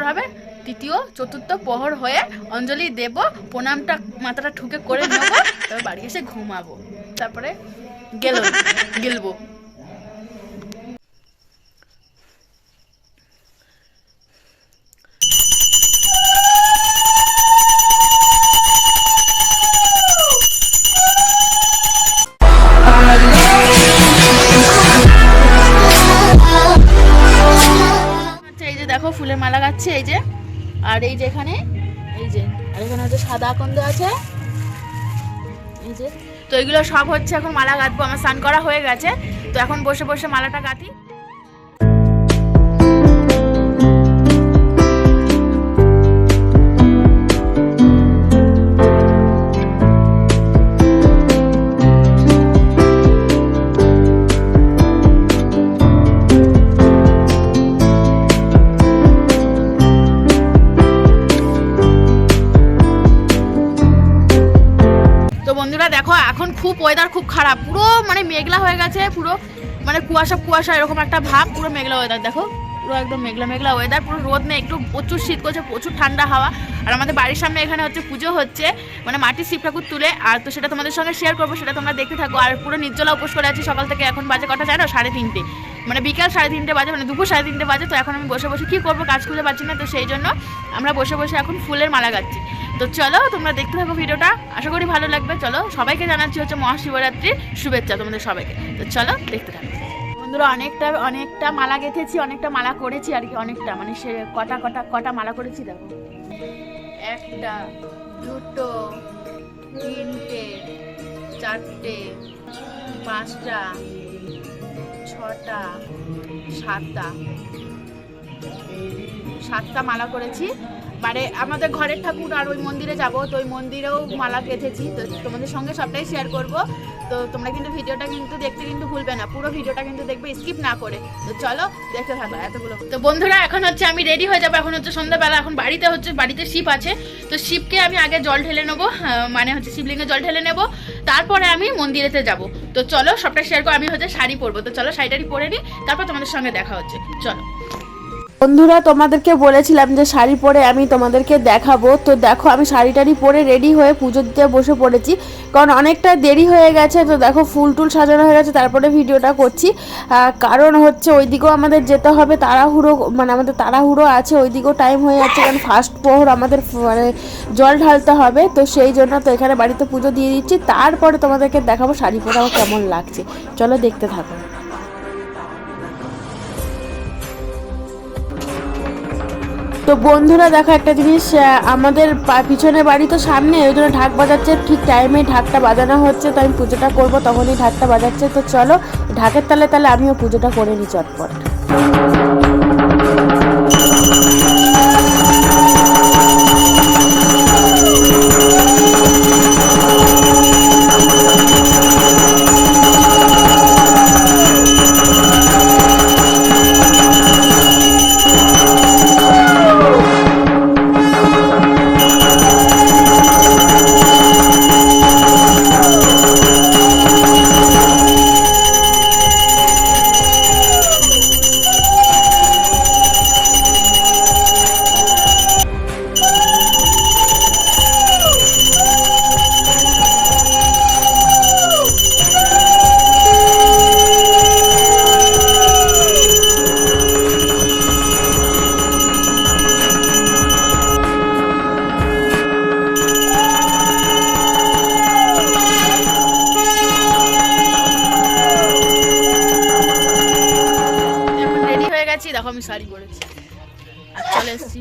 প্রহর হবে, তৃতীয় চতুর্থ প্রহর হয়ে অঞ্জলি দেব, প্রণামটা মাথাটা ঠুকে করে নেবো, তবে বাড়ি এসে ঘুমাবো, তারপরে গেলবো। এই যে দেখো ফুলের মালা গাচ্ছে, এই যে, আর এই যে এখানে, এই যে, আর এখানে হচ্ছে সাদা আকন্দ আছে, এই যে। তো এগুলো সব হচ্ছে এখন মালা গাঁথবো। আমার স্নান করা হয়ে গেছে, তো এখন বসে বসে মালাটা গাঁথি। বন্ধুরা দেখো এখন খুব ওয়েদার খুব খারাপ, পুরো মানে মেঘলা হয়ে গেছে, পুরো মানে কুয়াশা এরকম একটা ভাব, পুরো মেঘলা ওয়েদার দেখো, পুরো একদম মেঘলা ওয়েদার, পুরো রোদ নেই, একটু প্রচুর শীত করছে, প্রচুর ঠান্ডা হাওয়া। আর আমাদের বাড়ির সামনে এখানে হচ্ছে পুজো হচ্ছে, মানে মাটির শিব ঠাকুর তুলে, আর তো সেটা তোমাদের সঙ্গে শেয়ার করবো, সেটা তোমরা দেখতে থাকো। আর পুরো নির্জলা উপোস করে আছি সকাল থেকে, এখন বাজে কটা জানো? 3:30, মানে বিকাল 3:30 বাজে, মানে দুপুর 3:30 বাজে। তো এখন আমি বসে বসে কী করবো, কাজ খুঁজে পাচ্ছি না, তো সেই জন্য আমরা বসে বসে এখন ফুলের মালা গাচ্ছি। তো চলো তোমরা দেখতে থাকো ভিডিওটা, আশা করি ভালো লাগবে। চলো সবাইকে জানাচ্ছি হচ্ছে মহাশিবরাত্রির শুভেচ্ছা তোমাদের সবাইকে। তো চলো দেখতে থাকো বন্ধুরা। অনেকটা মালা গেঁথেছি, অনেকটা মালা করেছি আর কি, অনেকটা মানে সে কটা মালা করেছি দেখো, 1, 2, 3, 4, 5, 6, 7টা মালা করেছি। মানে আমাদের ঘরের ঠাকুর আর ওই মন্দিরে যাব, তো ওই মন্দিরেও মালা গেঁথেছি, তো তোমাদের সঙ্গে সবটাই শেয়ার করব। তো তোমরা কিন্তু ভিডিওটা কিন্তু দেখতে কিন্তু ভুলবে না, পুরো ভিডিওটা কিন্তু দেখবে, স্কিপ না করে। তো চলো দেখতে থাকো এতগুলো। তো বন্ধুরা এখন হচ্ছে আমি রেডি হয়ে যাবো, এখন হচ্ছে সন্ধ্যাবেলা, এখন বাড়িতে শিব আছে, তো শিবকে আমি আগে জল ঢেলে নেবো, মানে হচ্ছে শিবলিঙ্গে জল ঢেলে নেবো, তারপরে আমি মন্দিরেতে যাব। তো চলো সবটা শেয়ার করো। আমি হচ্ছে শাড়ি পরবো, তো চলো শাড়িটারি পরে নিই, তারপর তোমাদের সঙ্গে দেখা হচ্ছে। চলো বন্ধুরা তোমাদেরকে বলেছিলাম যে শাড়ি পরে আমি তোমাদেরকে দেখাবো, তো দেখো আমি শাড়িটারি পরে রেডি হয়ে পুজো দিতে বসে পড়েছি, কারণ অনেকটা দেরি হয়ে গেছে। তো দেখো ফুল টুল সাজানো হয়ে গেছে, তারপরে ভিডিওটা করছি, কারণ হচ্ছে ওইদিকেও আমাদের যেতে হবে, মানে আমাদের তাড়াহুড়ো আছে, ওইদিকেও টাইম হয়ে যাচ্ছে, কারণ ফার্স্ট প্রহর আমাদের মানে জল ঢালতে হবে, তো সেই জন্য তো এখানে বাড়িতে পুজো দিয়ে দিচ্ছি, তারপরে তোমাদেরকে দেখাবো শাড়ি পরে আমার কেমন লাগছে। চলো দেখতে থাকো। তো বন্ধুরা দেখো একটা জিনিস, আমাদের পিছনে বাড়ি তো সামনে, ওই জন্য ঢাক বাজাচ্ছে, ঠিক টাইমে ঢাকটা বাজানো হচ্ছে, তো আমি পুজোটা করবো তখনই ঢাকটা বাজাচ্ছে। তো চলো ঢাকের তালে আমিও পুজোটা করে নিই চটপট। দেখো আমি শাড়ি পরেছি আর চলে এসেছি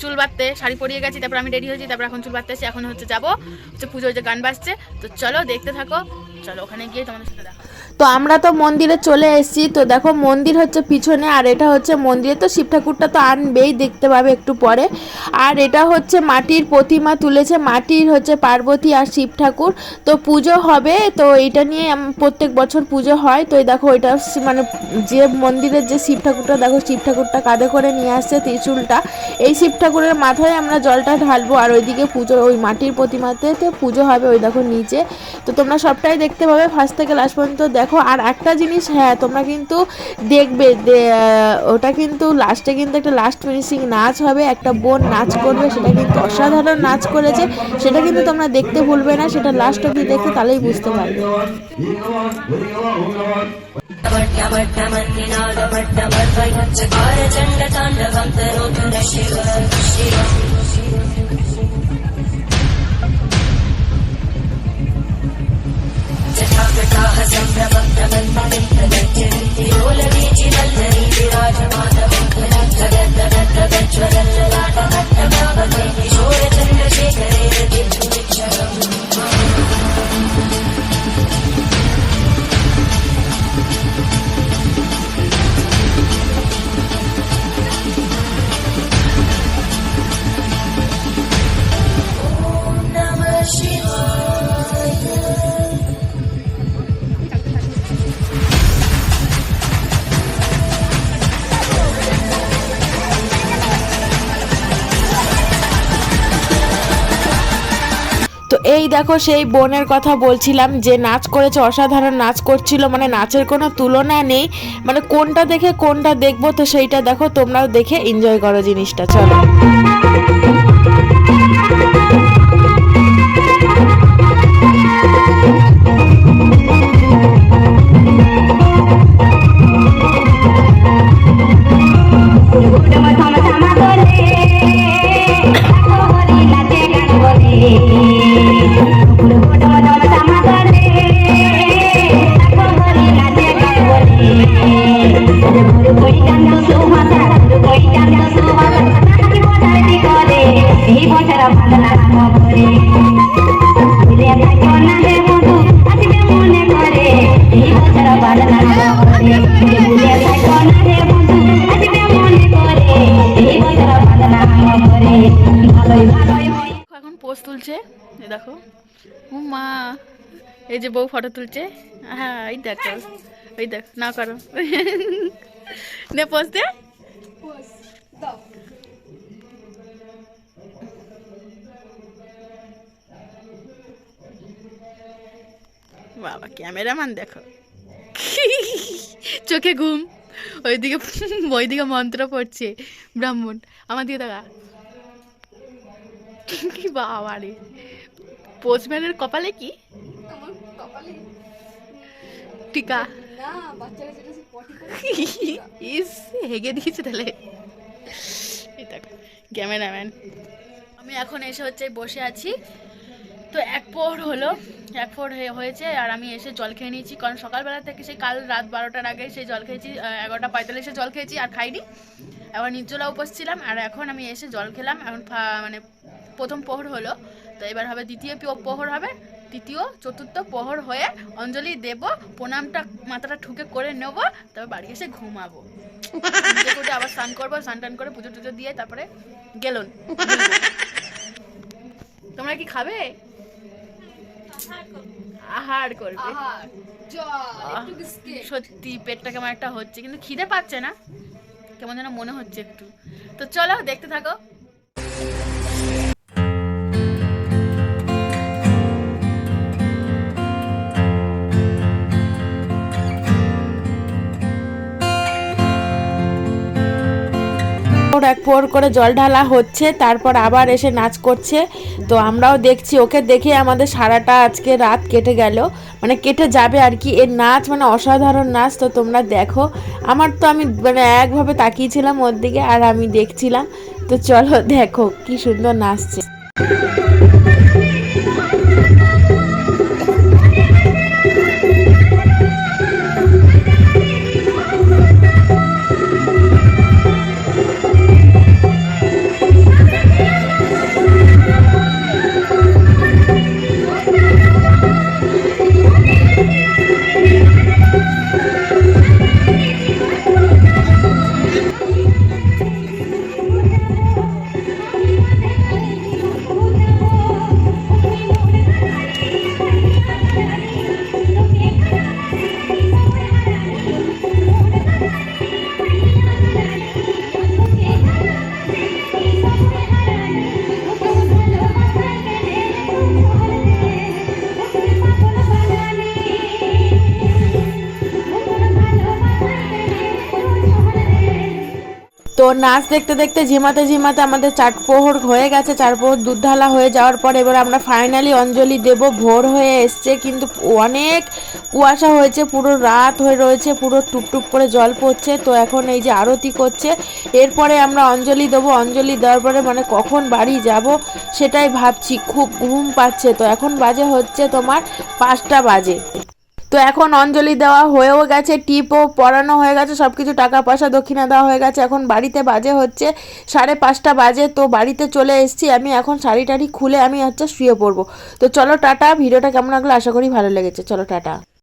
চুল বাঁধতে, শাড়ি পরিয়ে গেছি, তারপর আমি রেডি হয়েছি, তারপর এখন চুল বাঁধতে এসেছি, এখন হচ্ছে যাবো হচ্ছে পুজোর যে গান বাজছে। তো চলো দেখতে থাকো, চলো ওখানে গিয়ে তোমাদের সাথে দেখা। তো আমরা তো মন্দিরে চলে এসেছি, তো দেখো মন্দির হচ্ছে পিছনে, আর এটা হচ্ছে মন্দিরে, তো শিব ঠাকুরটা তো আনবেই, দেখতে পাবে একটু পরে। আর এটা হচ্ছে মাটির প্রতিমা তুলেছে, মাটির হচ্ছে পার্বতী আর শিব ঠাকুর, তো পুজো হবে, তো এটা নিয়ে প্রত্যেক বছর পুজো হয়। তো এই দেখো এটা মানে যে মন্দিরের যে শিব ঠাকুরটা, দেখো শিব ঠাকুরটা কাঁধে করে নিয়ে আসছে ত্রিশূলটা, এই শিব ঠাকুরের মাথায় আমরা জলটা ঢালবো, আর ওইদিকে পুজো ওই মাটির প্রতিমাতে পুজো হবে, ওই দেখো নিচে। তো তোমরা সবটাই দেখতে দেখতে পাবে ফার্স্ট থেকে লাস্ট পর্যন্ত দেখো। আর একটা জিনিস, হ্যাঁ তোমরা কিন্তু দেখবে ওটা কিন্তু লাস্টে কিন্তু একটা লাস্ট ফিনিশিং নাচ হবে, একটা বোন নাচ করবে, সেটা কিন্তু অসাধারণ নাচ করেছে, সেটা কিন্তু তোমরা দেখতে ভুলবে না, সেটা লাস্ট অবধি দেখে তাহলেই বুঝতে পারবে। তো এই দেখো সেই বোনের কথা বলছিলাম যে নাচ করেছে, অসাধারণ নাচ করছিল, মানে নাচের কোনো তুলনা নেই, মানে কোনটা দেখে কোনটা দেখবো, তো সেইটা দেখো, তোমরাও দেখে এনজয় করো জিনিসটা। চলো। এখন পোজ তুলছে, এই দেখো ও মা, এই যে বউ ফটো তুলছে, হ্যাঁ এই দেখো, ওই দেখ না করো নে পোজ দে। বাবা ক্যামেরাম্যান দেখো চোখে ঘুম, ওইদিকে মন্ত্র পড়ছে ব্রাহ্মণ, আমার দিকে দেখা কি বাবা রে, পোস্টম্যানের কপালে কি টিকা ইস হেগে দিয়েছে তাহলে। ক্যামেরাম্যান আমি এখন এসে হচ্ছে বসে আছি, তো এক পোহর হলো, এক পোহর হয়েছে, আর আমি এসে জল খেয়ে নিয়েছি, কারণ সকালবেলা থেকে সেই কাল রাত 12টার আগে সেই জল খেয়েছি, 11:45 জল খেয়েছি আর খাইনি, আবার নির্জলা উপোস ছিলাম, আর এখন আমি এসে জল খেলাম, এখন মানে প্রথম প্রহর হলো, তো এবার হবে দ্বিতীয় প্রহর হবে, তৃতীয় চতুর্থ প্রহর হয়ে অঞ্জলি দেব, প্রণামটা মাথাটা ঠুকে করে নেবো, তারপর বাড়ি এসে ঘুমাবো, আবার স্নান করবো, স্নান টান করে পুজো টুজো দিয়ে তারপরে গেলন। তোমরা কি খাবে? আহার করবে, সত্যি পেটটা কেমন একটা হচ্ছে, কিন্তু খিদে পাচ্ছে না, কেমন যেন মনে হচ্ছে একটু, তো চলো দেখতে থাকো। এক পোর করে জল ঢালা হচ্ছে, তারপর আবার এসে নাচ করছে, তো আমরাও দেখছি, ওকে দেখে আমাদের সারাটা আজকে রাত কেটে গেল, মানে কেটে যাবে আর কি। এর নাচ মানে অসাধারণ নাচ, তো তোমরা দেখো, আমি মানে একভাবে তাকিয়েছিলাম ওর দিকে আর আমি দেখছিলাম, তো চলো দেখো কি সুন্দর নাচছে। তো নাচ দেখতে দেখতে ঝিমাতে ঝিমাতে আমাদের 4 প্রহর হয়ে গেছে। 4 প্রহর দুধ ঢালা হয়ে যাওয়ার পর এবার আমরা ফাইনালি অঞ্জলি দেব। ভোর হয়ে এসছে কিন্তু অনেক কুয়াশা হয়েছে, পুরো রাত হয়ে রয়েছে, পুরো টুপটুপ করে জল পড়ছে। তো এখন এই যে আরতি করছে, এরপরে আমরা অঞ্জলি দেবো। অঞ্জলি দেওয়ার পরে মানে কখন বাড়ি যাব সেটাই ভাবছি, খুব ঘুম পাচ্ছে। তো এখন বাজে হচ্ছে তোমার 5টা বাজে। তো এখন অঞ্জলি দেওয়া হয়েও গেছে, টিপও পরানো হয়ে গেছে, সব কিছু টাকা পয়সা দক্ষিণা দেওয়া হয়ে গেছে। এখন বাড়িতে বাজে হচ্ছে 5:30 বাজে। তো বাড়িতে চলে এসেছি আমি, এখন শাড়ি টাড়ি খুলে আমি হচ্ছে শুয়ে পড়বো। তো চলো টাটা। ভিডিওটা কেমন লাগলো আশা করি ভালো লেগেছে। চলো টাটা।